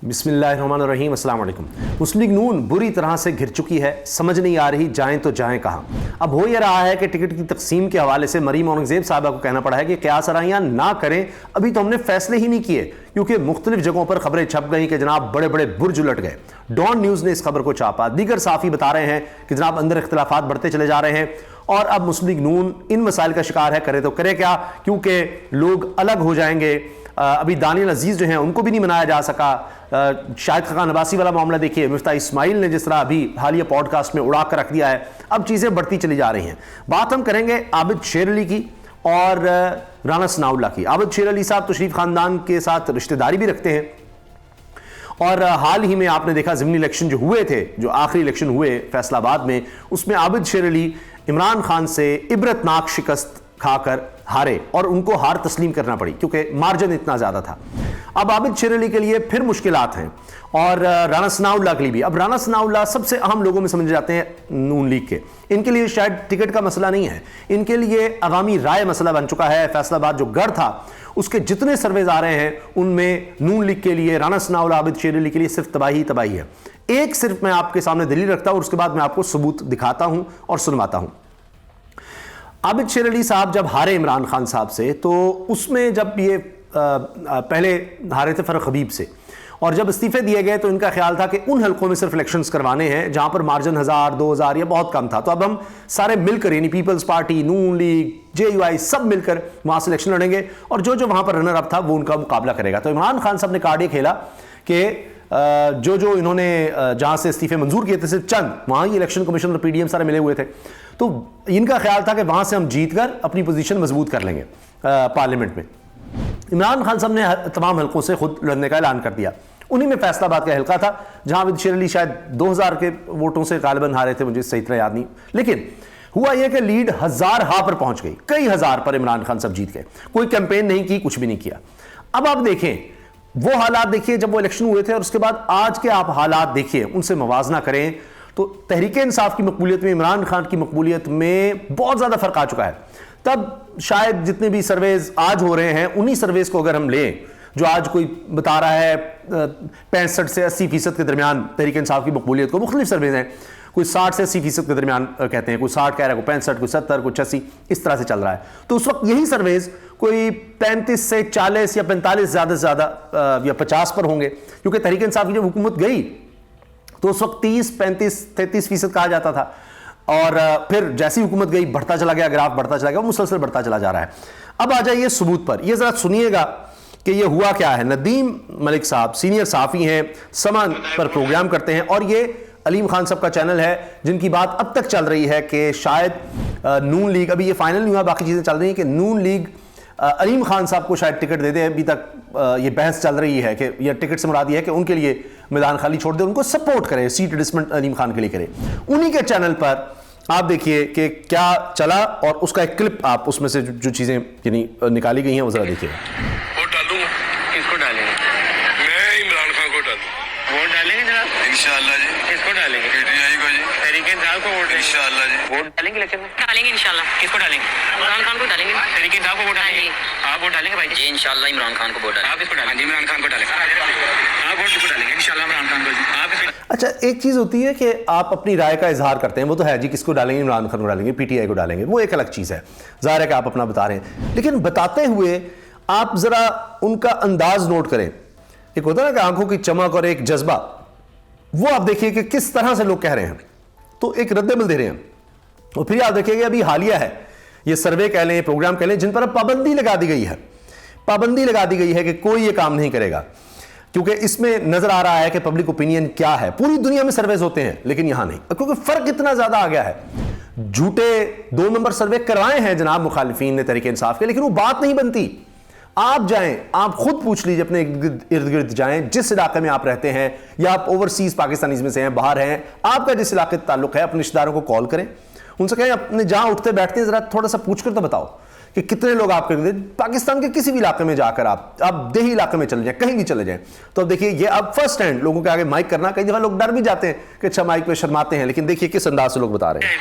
बिस्मिल्लाहिर्रहमानिर्रहीम, अस्सलाम वालेकुम। मुस्लिम लीग नून बुरी तरह से घिर चुकी है, समझ नहीं आ रही जाएं तो जाएं कहाँ। अब हो यह रहा है कि टिकट की तकसीम के हवाले से मरीम औरंगजेब साहबा को कहना पड़ा है कि क़यास आराइयाँ ना करें, अभी तो हमने फैसले ही नहीं किए, क्योंकि मुख्तलिफ जगहों पर खबरें छप गई कि जनाब बड़े बड़े बुर्ज उलट गए। डॉन न्यूज़ ने इस खबर को छापा, दीगर साफ़ी बता रहे हैं कि जनाब अंदर इख्तिलाफात बढ़ते चले जा रहे हैं और अब मुस्लिम लीग नून इन मसाइल का शिकार है, करे तो करे क्या, क्योंकि लोग अलग हो जाएंगे। अभी दानियल अजीज़ जो हैं उनको भी नहीं मनाया जा सका। शाहिद खान अब्बासी वाला मामला देखिए, मिफ्ता इस्माइल ने जिस तरह अभी हालिया पॉडकास्ट में उड़ा कर रख दिया है, अब चीज़ें बढ़ती चली जा रही हैं। बात हम करेंगे आबिद शेर अली की और राना सनाउल्लाह की। आबिद शेर अली साहब तो शरीफ खानदान के साथ रिश्तेदारी भी रखते हैं और हाल ही में आपने देखा ज़िमनी इलेक्शन जो हुए थे, जो आखिरी इलेक्शन हुए फैसलाबाद में, उसमें आबिद शेर अली इमरान खान से इबरतनाक शिकस्त खाकर हारे और उनको हार तस्लीम करना पड़ी क्योंकि मार्जिन इतना ज़्यादा था। अब आबिद शेर अली के लिए फिर मुश्किलात हैं और राना सनाउल्लाह के लिए भी। अब राना सनाउल्लाह सबसे अहम लोगों में समझे जाते हैं नून लीग के। इनके लिए शायद टिकट का मसला नहीं है, इनके लिए अवामी राय मसला बन चुका है। फैसलाबाद जो गढ़ था उसके जितने सर्वेज आ रहे हैं उनमें नून लीग के लिए, राना सनाउल्लाह, आबिद शेर अली के लिए सिर्फ तबाही तबाही है। एक सिर्फ मैं आपके सामने दलील रखता हूं और उसके बाद मैं आपको सबूत दिखाता हूं और सुनवाता हूं। आबिद शेर अली साहब जब हारे इमरान खान साहब से, तो उसमें जब ये पहले हारे थे फरख हबीब से और जब इस्तीफे दिए गए तो इनका ख्याल था कि उन हलकों में सिर्फ इलेक्शंस करवाने हैं जहां पर मार्जिन 1000 2000 या बहुत कम था। तो अब हम सारे मिलकर, यानी पीपल्स पार्टी, नून लीग, JUI सब मिलकर वहां से इलेक्शन लड़ेंगे और जो जो वहां पर रनर अप था वो उनका मुकाबला करेगा। तो इमरान खान साहब ने कार्ड ये खेला कि जो इन्होंने जहां से इस्तीफे मंजूर किए थे सिर्फ चंद, वहां ही इलेक्शन कमीशन और PDM सारे मिले हुए थे। तो इनका ख्याल था कि वहां से हम जीतकर अपनी पोजीशन मजबूत कर लेंगे पार्लियामेंट में। इमरान खान साहब ने तमाम हलकों से खुद लड़ने का ऐलान कर दिया। उन्हीं में फैसलाबाद का हल्का था जहां आबिद शेर अली शायद 2000 के वोटों से गालिबन हारे थे, मुझे सही तरह याद नहीं, लेकिन हुआ यह कि लीड 1000 पर पहुंच गई, कई हजार पर इमरान खान साहब जीत गए। कोई कैंपेन नहीं की, कुछ भी नहीं किया। अब आप देखें वो हालात, देखिए जब वो इलेक्शन हुए थे और उसके बाद आज के आप हालात देखिए, उनसे मवाजना करें तो तहरीक इंसाफ की मकबूलियत में, इमरान खान की मकबूलियत में बहुत ज़्यादा फ़र्क आ चुका है। तब शायद जितने भी सर्वेज आज हो रहे हैं, उन्हीं सर्वेज को अगर हम लें, जो आज कोई बता रहा है 65 से 80% के दरमियान तहरीक इंसाफ की मकबूलियत को, मुख्तलिफ सर्वेज हैं, कोई 60 से 80% के दरमियान कहते हैं, कोई 60 कह रहा है, कोई 65, कोई 70, कोई 86, इस तरह से चल रहा है। तो उस वक्त यही सर्वेज कोई 35 से 40 या 45 ज़्यादा से ज़्यादा या 50 पर होंगे, क्योंकि तहरीक इंसाफ की जब हुकूमत गई तो उस वक्त 30, 35, 33% कहा जाता था और फिर जैसी हुकूमत गई बढ़ता चला गया, ग्राफ बढ़ता चला गया, मुसलसल बढ़ता चला जा रहा है। अब आ जाइए सबूत पर, यह ज़रा सुनिएगा कि ये हुआ क्या है। नदीम मलिक साहब सीनियर साफ़ी हैं, समान पर प्रोग्राम करते हैं और ये अलीम खान साहब का चैनल है, जिनकी बात अब तक चल रही है कि शायद नून लीग, अभी ये फाइनल नहीं हुआ, बाकी चीज़ें चल रही हैं कि नून लीग अलीम खान साहब को शायद टिकट दे दे। अभी तक ये बहस चल रही है कि यह टिकट से मुराद ये है कि उनके लिए मैदान खाली छोड़ दे, उनको सपोर्ट करे, सीट एडजस्टमेंट अलीम खान के लिए करे। उन्हीं के चैनल पर आप देखिए कि क्या चला और उसका एक क्लिप आप उसमें से जो चीज़ें यानी निकाली गई हैं वो ज़रा देखिए। वोट डालूंगा, किसको डालेंगे? मैं इमरान खान को डालूंगा। वोट डालेंगे जनाब? इंशाअल्लाह जी। किसको डालेंगे? PTI को जी। तहरीक इंसाफ को वोट इंशाअल्लाह जी। वोट डालेंगे इलेक्शन में? डालेंगे इंशाअल्लाह। किसको डालेंगे? इमरान खान को डालेंगे। तहरीक इंसाफ को वोट डालेंगे? आप वोट डालेंगे भाई जी? इंशाअल्लाह इमरान खान को वोट डालेंगे। आप किसको डालेंगे? इमरान खान को डालेंगे। आप वोट किसको डालेंगे? इंशाअल्लाह इमरान खान को जी। आप किसको? अच्छा, एक चीज़ होती है कि आप अपनी राय का इजहार करते हैं, वो तो है जी, किसको डालेंगे, इमरान खान को डालेंगे, PTI को डालेंगे, वो एक अलग चीज़ है, ज़ाहिर है कि आप अपना बता रहे हैं। लेकिन बताते हुए आप ज़रा उनका अंदाज नोट करें। एक होता है ना कि आंखों की चमक और एक जज्बा, वो आप देखिए कि किस तरह से लोग कह रहे हैं, तो एक रद्दमल दे रहे हैं। और फिर आप देखिए अभी हालिया है, ये सर्वे कह लें, प्रोग्राम कह लें, जिन पर अब पाबंदी लगा दी गई है, पाबंदी लगा दी गई है कि कोई ये काम नहीं करेगा, क्योंकि इसमें नजर आ रहा है कि पब्लिक ओपिनियन क्या है। पूरी दुनिया में सर्वेज होते हैं लेकिन यहां नहीं, क्योंकि फर्क इतना ज्यादा आ गया है। झूठे 2 नंबर सर्वे करवाए हैं जनाब मुखालिफिन ने तहरीक इंसाफ के, लेकिन वो बात नहीं बनती। आप जाएं, आप खुद पूछ लीजिए, अपने इर्द गिर्द जाएं, जिस इलाके में आप रहते हैं या आप ओवरसीज पाकिस्तानीज में से हैं, बाहर हैं, आपका जिस इलाके से ताल्लुक है, अपने रिश्तेदारों को कॉल करें, उनसे कहें अपने जहां उठते बैठते हैं जरा थोड़ा सा पूछ कर तो बताओ कि कितने लोग आपके पाकिस्तान के किसी भी इलाके में जाकर आप देही इलाके में चले जाएं, कहीं भी चले जाएं, तो अब देखिए ये अब फर्स्ट हैंड लोगों के आगे माइक करना, कई दफा लोग डर भी जाते हैं कि अच्छा माइक पे शर्माते हैं, लेकिन देखिए किस अंदाज से लोग बता रहे हैं।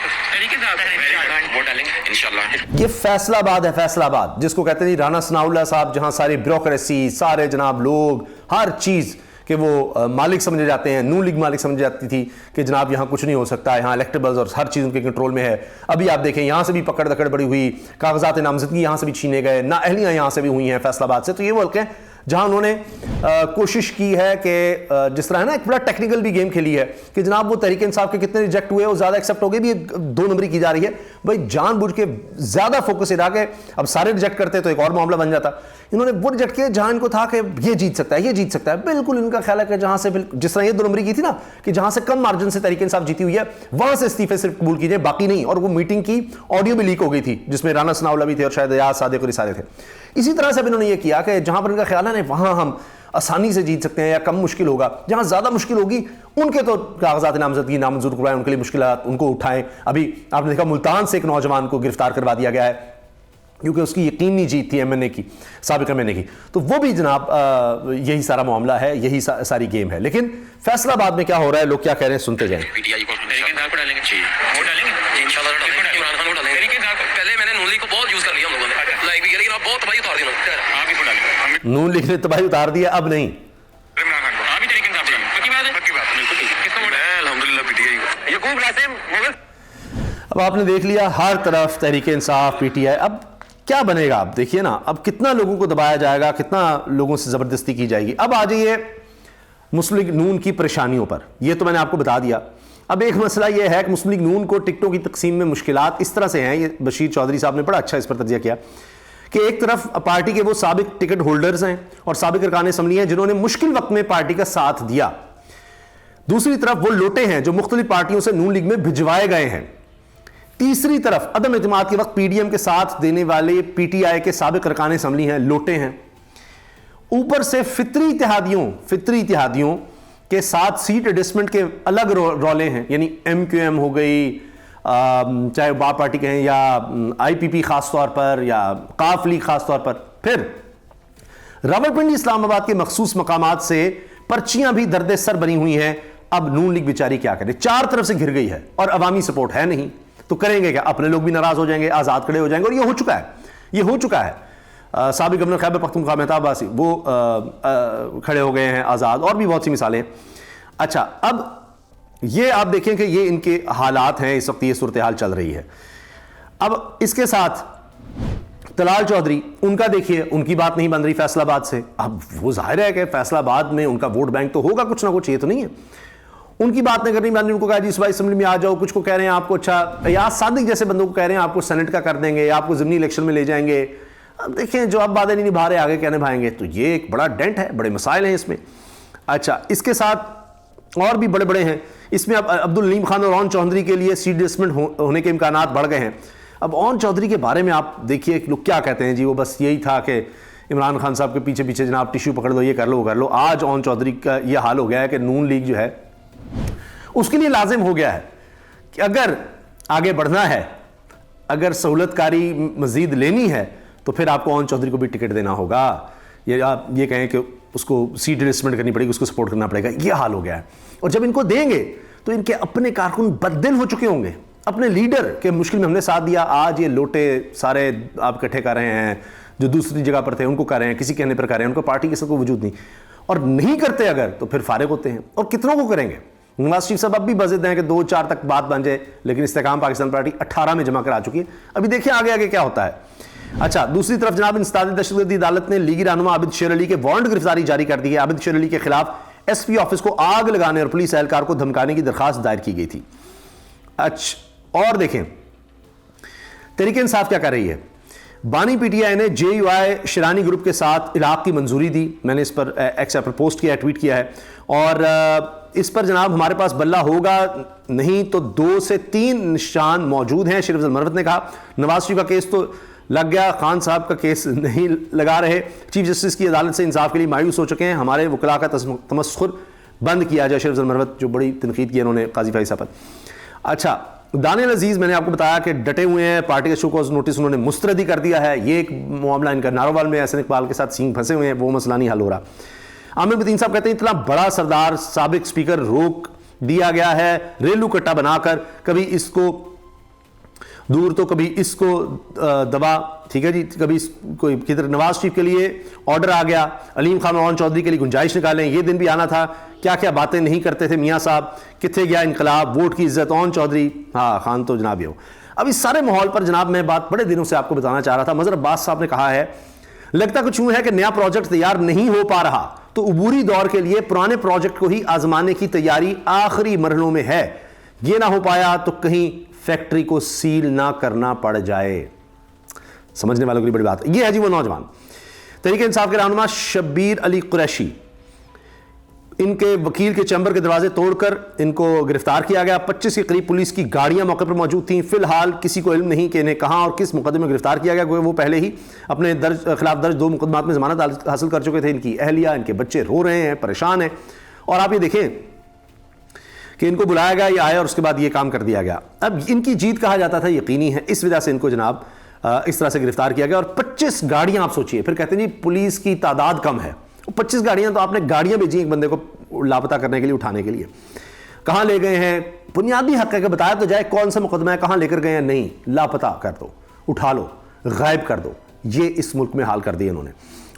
ये फैसलाबाद है, फैसलाबाद जिसको कहते हैं राना सनाउल्लाह साहब, जहां सारी ब्यूरोक्रेसी, सारे जनाब लोग, हर चीज कि वो मालिक समझे जाते हैं, नून लीग मालिक समझी जाती थी कि जनाब यहाँ कुछ नहीं हो सकता, यहाँ इलेक्टेबल्स और हर चीज़ उनके कंट्रोल में है। अभी आप देखें यहाँ से भी पकड़ दकड़ बड़ी हुई, कागजात नामजदगी यहाँ से भी छीने गए, नाअहलियाँ यहाँ से भी हुई हैं फैसलाबाद से। तो ये वो हल्के हैं जहां उन्होंने कोशिश की है कि जिस तरह है ना, एक बड़ा टेक्निकल भी गेम खेली है कि जनाब वो तहरीक इंसाफ के कितने रिजेक्ट हुए और ज्यादा एक्सेप्ट हो गए, भी 2 नंबरी की जा रही है। भाई जानबूझ के ज्यादा फोकस इधर के, अब सारे रिजेक्ट करते तो एक और मामला बन जाता। इन्होंने वो रिजेक्ट किया जहां इनको था कि ये जीत सकता है, ये जीत सकता है। बिल्कुल इनका ख्याल है कि जहां से जिस तरह ये 2 नंबरी की थी ना, कि जहां से कम मार्जिन से तहरीक इंसाफ जीती हुई है वहां से इस्तीफे सिर्फ कबूल कीजिए, बाकी नहीं। और वो मीटिंग की ऑडियो भी लीक हो गई थी जिसमें राना सनाउल्लाह भी थे और शायद याद सादिक और सारे थे। इसी तरह से इन्होंने ये किया कि जहां पर इनका ख्याल है ना वहां हम आसानी से जीत सकते हैं या कम मुश्किल होगा, जहां ज्यादा मुश्किल होगी उनके तो कागजात नामजदगी नामंजूर करवाएं, उनके लिए मुश्किलात उनको उठाएं। अभी आपने देखा मुल्तान से एक नौजवान को गिरफ्तार करवा दिया गया है क्योंकि उसकी यकीनी जीत थी एमएनए की, साबिक एमएनए की। तो वो भी जनाब यही सारा मामला है, यही सारी गेम है। लेकिन फैसलाबाद में क्या हो रहा है, लोग क्या कह रहे हैं, सुनते जाएं। नून लीग ने तबाही उतार दिया, अब नहीं। अब आपने देख लिया हर तरफ तहरीक इंसाफ, पीटीआई। अब क्या बनेगा, अब देखिए ना, अब कितना लोगों को दबाया जाएगा, कितना लोगों से जबरदस्ती की जाएगी। अब आ जाइए मुस्लिम लीग नून की परेशानियों पर। यह तो मैंने आपको बता दिया। अब एक मसला यह है कि मुस्लिम लीग नून को टिकटों की तकसीम में मुश्किलात इस तरह से हैं, ये बशीर चौधरी साहब ने बड़ा अच्छा इस पर तजिया किया कि एक तरफ पार्टी के वो साबिक टिकट होल्डर्स हैं और साबिक अरकान असम्बली हैं जिन्होंने मुश्किल वक्त में पार्टी का साथ दिया, दूसरी तरफ वो लोटे हैं जो मुख्तलिफ पार्टियों से नून लीग में भिजवाए गए हैं, तीसरी तरफ अदम एतमाद के वक्त पीडीएम के साथ देने वाले पीटीआई के साबिक अरकान असम्बली हैं, लोटे हैं। ऊपर से फित्री इत्तेहादियों के साथ सीट एडजस्टमेंट के अलग रौले हैं, यानी एमक्यूएम हो गई, चाहे बाप पार्टी कहें या आईपीपी खास तौर पर या काफ लीग खास तौर पर। फिर रावलपिंडी इस्लामाबाद के मखसूस मकामात से पर्चियां भी दर्द सर बनी हुई हैं। अब नून लीग बेचारी क्या करे, 4 तरफ से घिर गई है और अवामी सपोर्ट है नहीं, तो करेंगे क्या? अपने लोग भी नाराज हो जाएंगे, आजाद खड़े हो जाएंगे। और ये हो चुका है। साबिक गवर्नर खैबर पख्तूनख्वा मेहताब अब्बासी वो खड़े हो गए हैं, आजाद, और भी बहुत सी मिसालें हैं। अच्छा, अब ये आप देखें कि ये इनके हालात हैं, इस वक्त ये सूरत हाल चल रही है। अब इसके साथ तलाल चौधरी, उनका देखिए, उनकी बात नहीं बन रही फैसलाबाद से। अब वो जाहिर है कि फैसलाबाद में उनका वोट बैंक तो होगा कुछ ना कुछ, ये तो नहीं है। उनकी बात नहीं करनी बन रही, उनको कहा जी इस बार असेंबली में आ जाओ। कुछ को कह रहे हैं आपको, अच्छा या सादिक जैसे बंदों को कह रहे हैं आपको सेनेट का कर देंगे, आपको ज़िमनी इलेक्शन में ले जाएंगे। अब देखें, जो अब वादे नहीं निभा रहे आगे क्या निभाएंगे, तो ये एक बड़ा डेंट है, बड़े मसाइल हैं इसमें। अच्छा, इसके साथ और भी बड़े बड़े हैं इसमें। अब अब्दुल नीम खान और ओन चौधरी के लिए सीट एडजस्टमेंट होने के इम्कानात बढ़ गए हैं। अब ओन चौधरी के बारे में आप देखिए लोग क्या कहते हैं जी, वो बस यही था कि इमरान खान साहब के पीछे पीछे जनाब टिश्यू पकड़ लो, ये कर लो वो कर लो। आज ओन चौधरी का ये हाल हो गया है कि नून लीग जो है उसके लिए लाजिम हो गया है कि अगर आगे बढ़ना है, अगर सहूलतकारी मजीद लेनी है, तो फिर आपको ओन चौधरी को भी टिकट देना होगा। ये आप ये कहें कि उसको सीट एडजस्टमेंट करनी पड़ेगी, उसको सपोर्ट करना पड़ेगा, ये हाल हो गया है। और जब इनको देंगे तो इनके अपने कारकुन बददिल हो चुके होंगे, अपने लीडर के मुश्किल में हमने साथ दिया, आज ये लोटे सारे आप इकट्ठे कर रहे हैं, जो दूसरी जगह पर थे उनको कर रहे हैं, किसी कहने पर कर रहे हैं, उनको पार्टी के सबको वजूद नहीं, और नहीं करते अगर तो फिर फारिग होते हैं। और कितनों को करेंगे? नवाज शरीफ साहब अब भी बज़िद हैं कि 2-4 तक बात बन जाए, लेकिन इस्तेकाम पाकिस्तान पार्टी 18 में जमा करा चुकी है। अभी देखिए आगे आगे क्या होता है। अच्छा, दूसरी तरफ जनाब इंसदाद दहशतगर्दी अदालत ने लीगी रहनुमा आबिद शेर अली के वारंट गिरफ्तारी जारी कर दी है। आबिद शेर अली के खिलाफ एसपी ऑफिस को आग लगाने और पुलिस एहलकार को धमकाने की दरखास्त दायर की गई थी। अच्छा, और देखें तहरीक इंसाफ क्या कर रही है। बानी पीटीआई ने जेयूआई शिरानी ग्रुप के साथ इलाक की मंजूरी दी। मैंने इस पर एक्स पर पोस्ट किया है, ट्वीट किया है, और इस पर जनाब हमारे पास बल्ला होगा नहीं तो 2 से 3 निशान मौजूद हैं। शरीफ मरवत ने कहा नवाज शरीफ का केस तो लग गया, खान साहब का केस नहीं लगा रहे। चीफ जस्टिस की अदालत से इंसाफ के लिए मायूस हो चुके हैं, हमारे वकला का तमस्खुर बंद किया जाए। शरीफ मरवत जो बड़ी तनकीद की उन्होंने काजी फाई साहब पर। अच्छा, दानियल अजीज मैंने आपको बताया कि डटे हुए हैं, पार्टी का शो कॉज नोटिस उन्होंने मुस्तरद ही कर दिया है। ये एक मामला इनका नारोवाल में एहसन इकबाल के साथ सींग फंसे हुए हैं, वो मसला नहीं हल हो रहा। आमिर बदीन साहब कहते हैं इतना बड़ा सरदार साबिक स्पीकर रोक दिया गया है रेलू कट्टा बनाकर, कभी इसको दूर तो कभी इसको दबा, ठीक है जी, कभी कोई किधर नवाज शरीफ के लिए ऑर्डर आ गया, अलीम खान और चौधरी के लिए गुंजाइश निकालें, ये दिन भी आना था, क्या क्या बातें नहीं करते थे मियाँ साहब, कितने गया इनकलाब, वोट की इज्जत, ओन चौधरी, हाँ खान तो जनाब ये हो। अब इस सारे माहौल पर जनाब मैं बात बड़े दिनों से आपको बताना चाह रहा था। मजहर अब्बास साहब ने कहा है, लगता कुछ यूं है कि नया प्रोजेक्ट तैयार नहीं हो पा रहा, तो उबूरी दौर के लिए पुराने प्रोजेक्ट को ही आजमाने की तैयारी आखिरी मरहलों में है। ये ना हो पाया तो कहीं फैक्ट्री को सील ना करना पड़ जाए। समझने वालों के लिए बड़ी बात है। ये है जी वो नौजवान तहरीक इंसाफ के रहनुमा शब्बीर अली कुरैशी, इनके वकील के चैम्बर के दरवाजे तोड़कर इनको गिरफ्तार किया गया। 25 के करीब पुलिस की गाड़ियां मौके पर मौजूद थीं। फिलहाल किसी को इल्म नहीं कि इन्हें कहां और किस मुकदमे में गिरफ्तार किया गया, क्योंकि वो पहले ही अपने खिलाफ दर्ज 2 मुकदमात में जमानत हासिल कर चुके थे। इनकी अहलिया, इनके बच्चे रो रहे हैं, परेशान हैं। और आप ये देखें कि इनको बुलाया गया, ये आया और उसके बाद ये काम कर दिया गया। अब इनकी जीत कहा जाता था, यकीनी है, इस वजह से इनको जनाब इस तरह से गिरफ्तार किया गया। और 25 गाड़ियां आप सोचिए, फिर कहते हैं जी पुलिस की तादाद कम है। 25 गाड़ियां, तो आपने गाड़ियां भेजी एक बंदे को लापता करने के लिए, उठाने के लिए। कहां ले गए हैं, बुनियादी हक है कि बताया तो जाए कौन सा मुकदमा है, कहां लेकर गए हैं, नहीं, लापता कर दो, उठा लो, गायब कर दो। ये इस मुल्क में हाल कर दिया इन्होंने,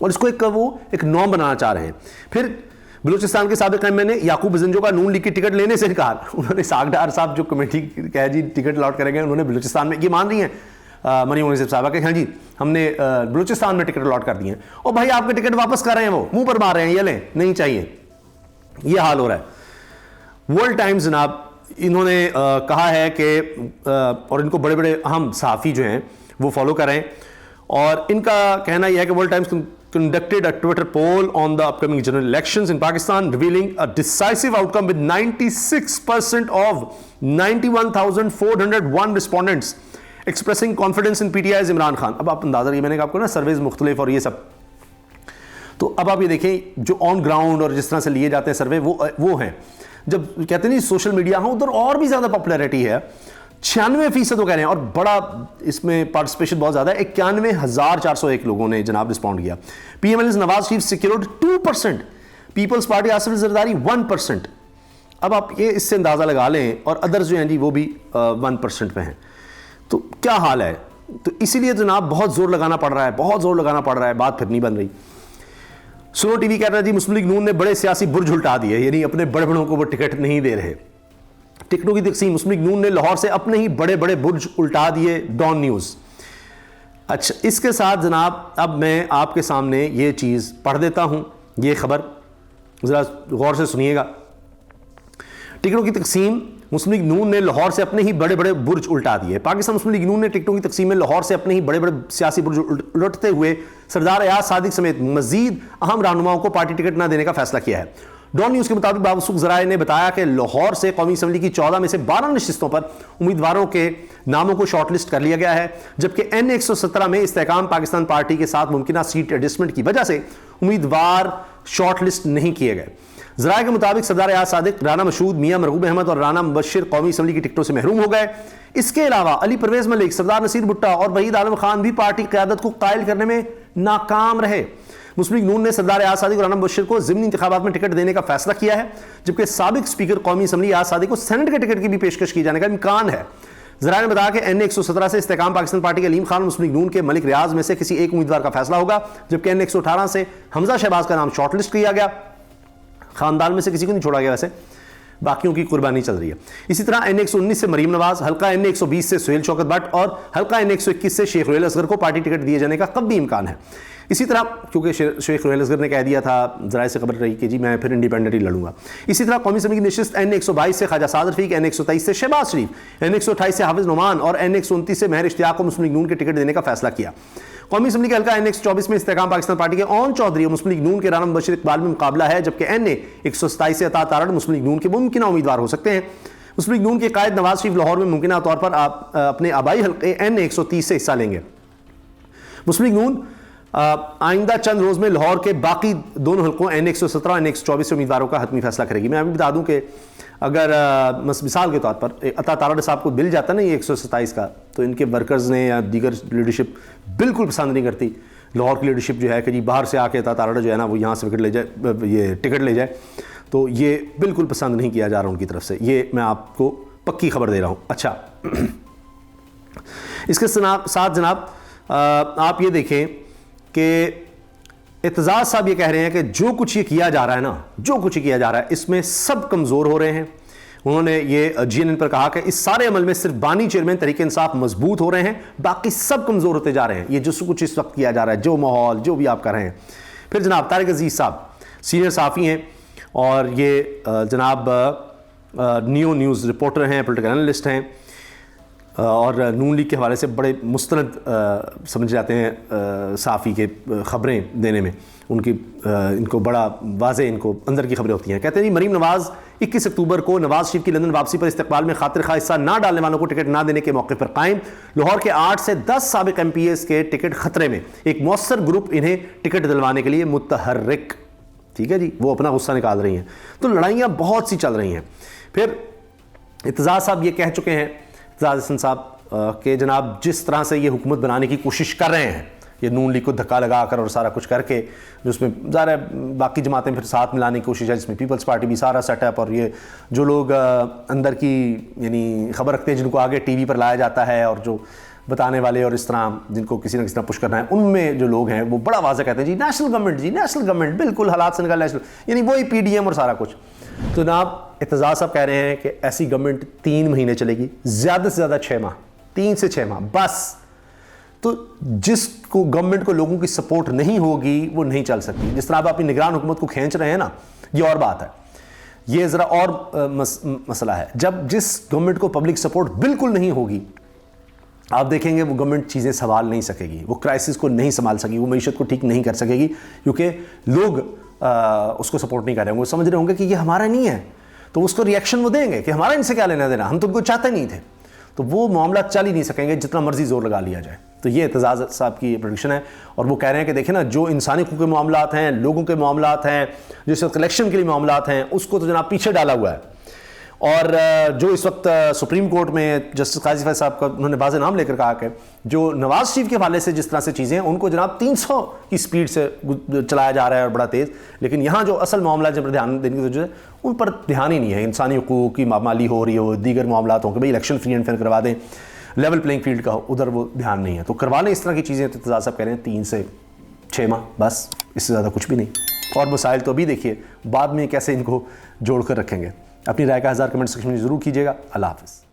और इसको एक नॉर्म बनाना चाह रहे हैं। फिर बलूचिस्तान के साबिक एमएनए याकूब जिंजो का नून लीग की टिकट लेने से इनकार। उन्होंने सागडार साहब जो कमेटी कह जी टिकट अलॉट करेंगे, उन्होंने बलूचिस्तान में, ये मान रही हैं मरीम मुनसिफ साहबा के, हाँ जी हमने बलूचिस्तान में टिकट अलॉट कर दिए हैं। और भाई आपके टिकट वापस कर रहे हैं, वो मुंह पर मार रहे हैं, ये लें, नहीं चाहिए। ये हाल हो रहा है। वर्ल्ड टाइम्स जनाब इन्होंने कहा है कि और इनको बड़े बड़े अहम सहाफ़ी जो हैं वो फॉलो कर रहे हैं, और इनका कहना यह है कि world times conducted a Twitter poll on the upcoming general elections in Pakistan, revealing a decisive outcome with 96% of 91,401 respondents expressing confidence in PTI's Imran Khan. अब आप अंदाजा, ये मैंने आपको ना सर्वेज मुख्तलिफ और ये सब, तो अब आप ये देखें जो ऑन ग्राउंड और जिस तरह से लिए जाते हैं सर्वे वो हैं। जब कहते नहीं सोशल मीडिया, हाँ उधर और भी ज़्यादा पॉपुलैरिटी है, 96% वो कह रहे हैं, और बड़ा इसमें पार्टिसिपेशन बहुत ज़्यादा है। 91,401 लोगों ने जनाब रिस्पॉन्ड किया। PML Nawaz Sharif secured 2%, Peoples Party Asif Zardari 1%। अब आप ये इससे अंदाज़ा लगा लें, और अदर्स जो हैं जी वो भी 1% पे हैं। तो क्या हाल है, तो इसीलिए जनाब बहुत जोर लगाना पड़ रहा है, बहुत जोर लगाना पड़ रहा है, बात फिर नहीं बन रही। सुनो टीवी कह रहा है जी मुस्लिम लीग नून ने बड़े सियासी बुर्ज उल्टा दिए, यानी अपने बड़े बड़ों को वो टिकट नहीं दे रहे। टिकटों की तकसीम, मुस्लिम लीग नून ने लाहौर से अपने ही बड़े बड़े बुर्ज उल्टा दिए, डॉन न्यूज़। अच्छा, इसके साथ जनाब अब मैं आपके सामने ये चीज़ पढ़ देता हूँ, ये खबर ज़रा गौर से सुनिएगा। टिकटों की तकसीम, मुस्लिम लीग नून ने लाहौर से अपने ही बड़े बड़े बुर्ज उल्टा दिए। पाकिस्तान मुस्लिम लीग नून ने टिकटों की तकसीम में लाहौर से अपने ही बड़े बड़े सियासी बुर्ज उलटते हुए सरदार एयाज सादिक समेत मजीद अहम रहनुमाओं को पार्टी टिकट न देने का फैसला किया है। डॉन न्यूज़ के मुताबिक बावसूख ज़राए ने बताया कि लाहौर से कौमी असम्बली की 14 में से 12 नशिस्तों पर उम्मीदवारों के नामों को शॉर्टलिस्ट कर लिया गया है, जबकि N117 में इस्तेहकाम पाकिस्तान पार्टी के साथ मुमकिन सीट एडजस्टमेंट की वजह से उम्मीदवार शॉर्टलिस्ट नहीं किए गए। ज़राए के मुताबिक सरदार एयाज सादिक, राना मशहूद, मियाँ मरगूब अहमद और राना मुबशिर कौमी असम्बली की टिकटों से महरूम हो गए। इसके अलावा अली परवेज़ मलिक, सरदार नसीर भुट्टा और वहीद आलम खान भी पार्टी क़यादत को कायल करने में नाकाम रहे। मुस्लिम लीग नून ने सरदार एयाज सादिक और राना मुबशिर को ज़िमनी इंतखाबात में टिकट देने का फैसला किया है, जबकि साबिक स्पीकर कौमी असम्बली एयाज सादिक को सेनेट के टिकट की भी पेशकश की जाने का इम्कान है। ज़राए ने बताया कि N117 से इस्तेहकाम पाकिस्तान पार्टी के अलीम खान, मुस्लिम लीग नून के मलिक रियाज में से किसी एक उम्मीदवार का फैसला होगा, जबकि N118 से हमजा शहबाज का नाम शॉर्टलिस्ट किया गया। खानदान में से किसी को नहीं छोड़ा गया, वैसे बाकियों की कुर्बानी चल रही है। इसी तरह N119 से मरीम नवाज, हल्का N120 से सुहेल शौकत भट्ट और हल्का N121 से शेख रुहैल असगर को पार्टी टिकट दिए जाने का कब भी इम्कान है। इसी तरह क्योंकि शेख रुहैल असगर ने कह दिया था, ज़राए से खबर रही कि जी मैं फिर इंडिपेंडेंटली लड़ूंगा। इसी तरह कौमी असम्बली की नशिस्त N122 से ख्वाजा साद रफीक, N123 से शहबाज शरीफ, N128 से हाफिज नुमान और N129 से महर इश्तियाक को मुस्लिम लीग नून के टिकट देने का फैसला किया। कौमी असम्बली के हल्का N124 में इस्तेहकाम पाकिस्तान पार्टी के ओन चौधरी और मुस्लिम लीग नून के राना मुबशिर इकबाल में मुकाबला है, जबकि N127 से अता तारड़ मुस्लिम लीग नून के मुमकिन उम्मीदवार हो सकते हैं। मुस्लिम लीग नून के कायद नवाज शरीफ लाहौर में मुमकिन तौर पर अपने आबाई हल्के N130 से हिस्सा लेंगे। मुस्लिम लीग नून आइंदा चंद रोज में लाहौर के बाकी दोनों हल्कों N117 और N124 से उम्मीदवारों का हतमी फैसला करेगी। मैं अभी बता दूं कि अगर मिसाल के तौर पर अता तारड़ साहब को बिल जाता ना ये 127 का, तो इनके वर्कर्स ने या दीगर लीडरशिप बिल्कुल पसंद नहीं करती। लाहौर की लीडरशिप जो है कि जी बाहर से आके अता तारड़ जो है ना वो यहाँ से विकेट ले जाए, ये टिकट ले जाए, तो ये बिल्कुल पसंद नहीं किया जा रहा उनकी तरफ से। ये मैं आपको पक्की खबर दे रहा हूँ। अच्छा इसके साथ जनाब आप ये देखें कि इत्तेज़ाज़ साहब ये कह रहे हैं कि जो कुछ ये किया जा रहा है ना, जो कुछ ये किया जा रहा है, इसमें सब कमज़ोर हो रहे हैं। उन्होंने ये GNN पर कहा कि इस सारे अमल में सिर्फ बानी चेयरमैन तहरीक इंसाफ मजबूत हो रहे हैं, बाकी सब कमज़ोर होते जा रहे हैं। ये जो कुछ इस वक्त किया जा रहा है, जो माहौल जो भी आप कर रहे हैं। फिर जनाब तारिक अजीज़ साहब सीनियर सहाफ़ी हैं और ये जनाब न्यू न्यूज़ रिपोर्टर हैं, पोलिटिकल एनालिस्ट हैं और नून लीग के हवाले से बड़े मुस्तनद समझ जाते हैं सहाफ़ी के ख़बरें देने में। उनकी इनको बड़ा वाज़े इनको अंदर की खबरें होती हैं। कहते हैं जी मरीम नवाज़ 21 अक्टूबर को नवाज़ शरीफ की लंदन वापसी पर इस्तकबाल में खातिर खा हिस्सा ना डालने वालों को टिकट ना देने के मौके पर कायम। लाहौर के 8 से 10 साबिक़ MPs के टिकट ख़तरे में, एक मौसर ग्रुप इन्हें टिकट दिलवाने के लिए मुतहर्रिक। ठीक है जी, वो अपना गुस्सा निकाल रही हैं। तो लड़ाइयाँ बहुत सी चल रही हैं। फिर इत्तेज़ाज़ साहब ये कह चुके हैं, इत्तेज़ाज़ हसन साहब के जनाब जिस तरह से ये हुकूमत बनाने की कोशिश कर रहे हैं, ये नून लीग को धक्का लगाकर और सारा कुछ करके, जो उसमें ज़ाहिर है बाकी जमातें फिर साथ मिलाने की कोशिश है, जिसमें पीपल्स पार्टी भी सारा सेटअप, और ये जो लोग अंदर की यानी खबर रखते हैं, जिनको आगे TV पर लाया जाता है, और जो बताने वाले और इस तरह जिनको किसी न किसी तरह पुश करना है, उनमें जो लोग हैं वो बड़ा वाज़ेह कहते हैं जी नेशनल गवर्नमेंट, जी नेशनल गवर्नमेंट, बिल्कुल हालात से निकल नेशनल, यानी वही PDM और सारा कुछ। तो जनाब इत्तेज़ाज़ साहब कह रहे हैं कि ऐसी गवर्नमेंट 3 महीने चलेगी, ज़्यादा से ज़्यादा 6 माह, 3 से 6 माह बस। तो जिसको गवर्नमेंट को लोगों की सपोर्ट नहीं होगी वो नहीं चल सकती। जिस तरह आप अपनी निगरान हुकूमत को खींच रहे हैं ना, ये और बात है, ये ज़रा और मसला है। जब जिस गवर्नमेंट को पब्लिक सपोर्ट बिल्कुल नहीं होगी, आप देखेंगे वो गवर्नमेंट चीज़ें संभाल नहीं सकेगी, वो क्राइसिस को नहीं संभाल सकेगी, वो मईशत को ठीक नहीं कर सकेगी, क्योंकि लोग उसको सपोर्ट नहीं कर रहे होंगे। वो समझ रहे होंगे कि ये हमारा नहीं है, तो उसको रिएक्शन वो देंगे कि हमारा इनसे क्या लेना देना, हम तो उनको चाहते नहीं थे। तो वो मामला चल ही नहीं सकेंगे जितना मर्जी जोर लगा लिया जाए। तो ये इत्तेज़ाज़ साहब की प्रेडिक्शन है। और वो कह रहे हैं कि देखें ना, जो इंसानी हकूक़ के मामलात हैं, लोगों के मामलात हैं, जो इस वक्त इलेक्शन के लिए मामलात हैं, उसको तो जनाब पीछे डाला हुआ है। और जो इस वक्त सुप्रीम कोर्ट में जस्टिस काजी फैज़ साहब का उन्होंने बाज़ नाम लेकर कहा कि जो नवाज़ शरीफ के हवाले से जिस तरह से चीज़ें हैं, उनको जनाब 300 की स्पीड से चलाया जा रहा है और बड़ा तेज़, लेकिन यहाँ जो असल मामला जब ध्यान देने की जरूरत है उन पर ध्यान ही नहीं है। इंसानी हकूक़ की मामाली हो रही हो, दीगर मामलात हों कि भाई इलेक्शन फ्री एंड फेयर करवा दें, लेवल प्लेइंग फील्ड का हो, उधर वो ध्यान नहीं है। तो करवा लें इस तरह की चीज़ें। तो इत्तेज़ाज़ साहब कह रहे हैं 3 से 6 माह बस, इससे ज़्यादा कुछ भी नहीं। और मसाइल तो अभी देखिए, बाद में कैसे इनको जोड़ कर रखेंगे। अपनी राय का 1000 कमेंट सेक्शन में ज़रूर कीजिएगा। अल्लाह हाफ़िज़।